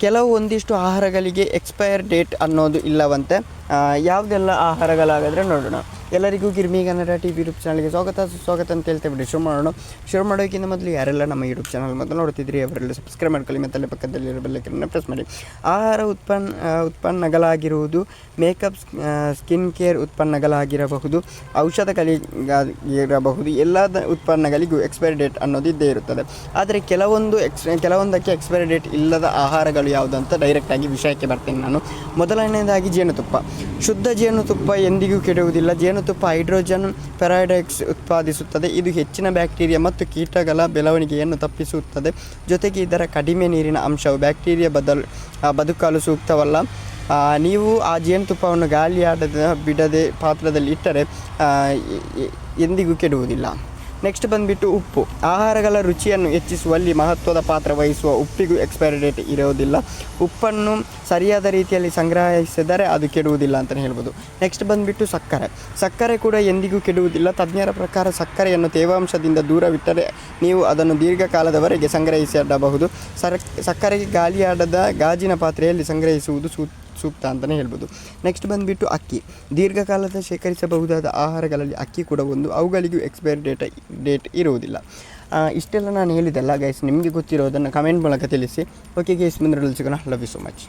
ಕೆಲವು ಒಂದಿಷ್ಟು ಆಹಾರಗಳಿಗೆ expire date ಅನ್ನೋದು ಇಲ್ಲವಂತೆ. ಯಾವುದೆಲ್ಲ ಆಹಾರಗಳಾಗಾದರೆ ನೋಡೋಣ. ಎಲ್ಲರಿಗೂ ಗಿರ್ಮಿ ಕನ್ನಡ TV ಯೂಟ್ಯೂಬ್ ಚಾನಲ್ಗೆ ಸ್ವಾಗತ ಅಂತ ಹೇಳ್ತಾ ಬಿಡಿ ಶುರು ಮಾಡೋಕ್ಕಿಂತ ಮೊದಲು ಯಾರೆಲ್ಲ ನಮ್ಮ ಯೂಟ್ಯೂಬ್ ಚಾನಲ್ ಮೊದಲು ನೋಡ್ತಿದ್ರಿ ಅವರೆಲ್ಲ ಸಬ್ಸ್ಕ್ರೈಬ್ ಮಾಡ್ಕೊಳ್ಳಿ ಮತ್ತು ಅಲ್ಲೇ ಪಕ್ಕದಲ್ಲಿರೋ ಬೆಲ್ಲೈಕನ್ನ ಪ್ರೆಸ್ ಮಾಡಿ. ಆಹಾರ ಉತ್ಪನ್ನಗಳಾಗಿರುವುದು ಮೇಕಪ್, ಸ್ಕಿನ್ ಕೇರ್ ಉತ್ಪನ್ನಗಳಾಗಿರಬಹುದು, ಔಷಧಗಳಿಗಾಗಿರಬಹುದು, ಎಲ್ಲ ಉತ್ಪನ್ನಗಳಿಗೂ ಎಕ್ಸ್ಪೈರಿ ಡೇಟ್ ಅನ್ನೋದು ಇದ್ದೇ ಇರುತ್ತದೆ. ಆದರೆ ಕೆಲವೊಂದಕ್ಕೆ ಎಕ್ಸ್ಪೈರಿ ಡೇಟ್ ಇಲ್ಲದ ಆಹಾರಗಳು ಯಾವುದಂತ ಡೈರೆಕ್ಟಾಗಿ ವಿಷಯಕ್ಕೆ ಬರ್ತೀನಿ ನಾನು. ಮೊದಲನೇದಾಗಿ ಜೇನುತುಪ್ಪ. ಶುದ್ಧ ಜೇನುತುಪ್ಪ ಎಂದಿಗೂ ಕೆಡುವುದಿಲ್ಲ. ಜೇನುತುಪ್ಪ ಹೈಡ್ರೋಜನ್ ಪೆರಾಕ್ಸೈಡ್ ಉತ್ಪಾದಿಸುತ್ತದೆ. ಇದು ಹೆಚ್ಚಿನ ಬ್ಯಾಕ್ಟೀರಿಯಾ ಮತ್ತು ಕೀಟಗಳ ಬೆಳವಣಿಗೆಯನ್ನು ತಪ್ಪಿಸುತ್ತದೆ. ಜೊತೆಗೆ ಇದರ ಕಡಿಮೆ ನೀರಿನ ಅಂಶವು ಬ್ಯಾಕ್ಟೀರಿಯಾ ಬದುಕಲು ಸೂಕ್ತವಲ್ಲ. ನೀವು ಆ ಜೇನುತುಪ್ಪವನ್ನು ಬಿಡದೆ ಪಾತ್ರದಲ್ಲಿ ಇಟ್ಟರೆ ಎಂದಿಗೂ ಕೆಡುವುದಿಲ್ಲ. ನೆಕ್ಸ್ಟ್ ಬಂದುಬಿಟ್ಟು ಉಪ್ಪು. ಆಹಾರಗಳ ರುಚಿಯನ್ನು ಹೆಚ್ಚಿಸುವಲ್ಲಿ ಮಹತ್ವದ ಪಾತ್ರ ವಹಿಸುವ ಉಪ್ಪಿಗೂ ಎಕ್ಸ್ಪೈರಿ ಡೇಟ್ ಇರೋದಿಲ್ಲ. ಉಪ್ಪನ್ನು ಸರಿಯಾದ ರೀತಿಯಲ್ಲಿ ಸಂಗ್ರಹಿಸಿದರೆ ಅದು ಕೆಡುವುದಿಲ್ಲ ಅಂತಲೇ ಹೇಳ್ಬೋದು. ನೆಕ್ಸ್ಟ್ ಬಂದುಬಿಟ್ಟು ಸಕ್ಕರೆ ಕೂಡ ಎಂದಿಗೂ ಕೆಡುವುದಿಲ್ಲ. ತಜ್ಞರ ಪ್ರಕಾರ ಸಕ್ಕರೆಯನ್ನು ತೇವಾಂಶದಿಂದ ದೂರವಿಟ್ಟರೆ ನೀವು ಅದನ್ನು ದೀರ್ಘಕಾಲದವರೆಗೆ ಸಂಗ್ರಹಿಸಿಡಬಹುದು. ಸಕ್ಕರೆಗೆ ಗಾಳಿಯಾಡದ ಗಾಜಿನ ಪಾತ್ರೆಯಲ್ಲಿ ಸಂಗ್ರಹಿಸುವುದು ಸೂಕ್ತ ಅಂತಲೇ ಹೇಳ್ಬೋದು. ನೆಕ್ಸ್ಟ್ ಬಂದುಬಿಟ್ಟು ಅಕ್ಕಿ. ದೀರ್ಘಕಾಲದ ಶೇಖರಿಸಬಹುದಾದ ಆಹಾರಗಳಲ್ಲಿ ಅಕ್ಕಿ ಕೂಡ ಒಂದು. ಅವುಗಳಿಗೂ ಎಕ್ಸ್ಪೈರಿ ಡೇಟ್ ಇರುವುದಿಲ್ಲ. ಇಷ್ಟೆಲ್ಲ ನಾನು ಹೇಳಿದೆಲ್ಲ ಗೈಸ್, ನಿಮಗೆ ಗೊತ್ತಿರೋದನ್ನು ಕಮೆಂಟ್ ಮೂಲಕ ತಿಳಿಸಿ. ಓಕೆ ಗೈಸ್, ಮುಂದೆ ಸಿಗೋಣ. Love you so much.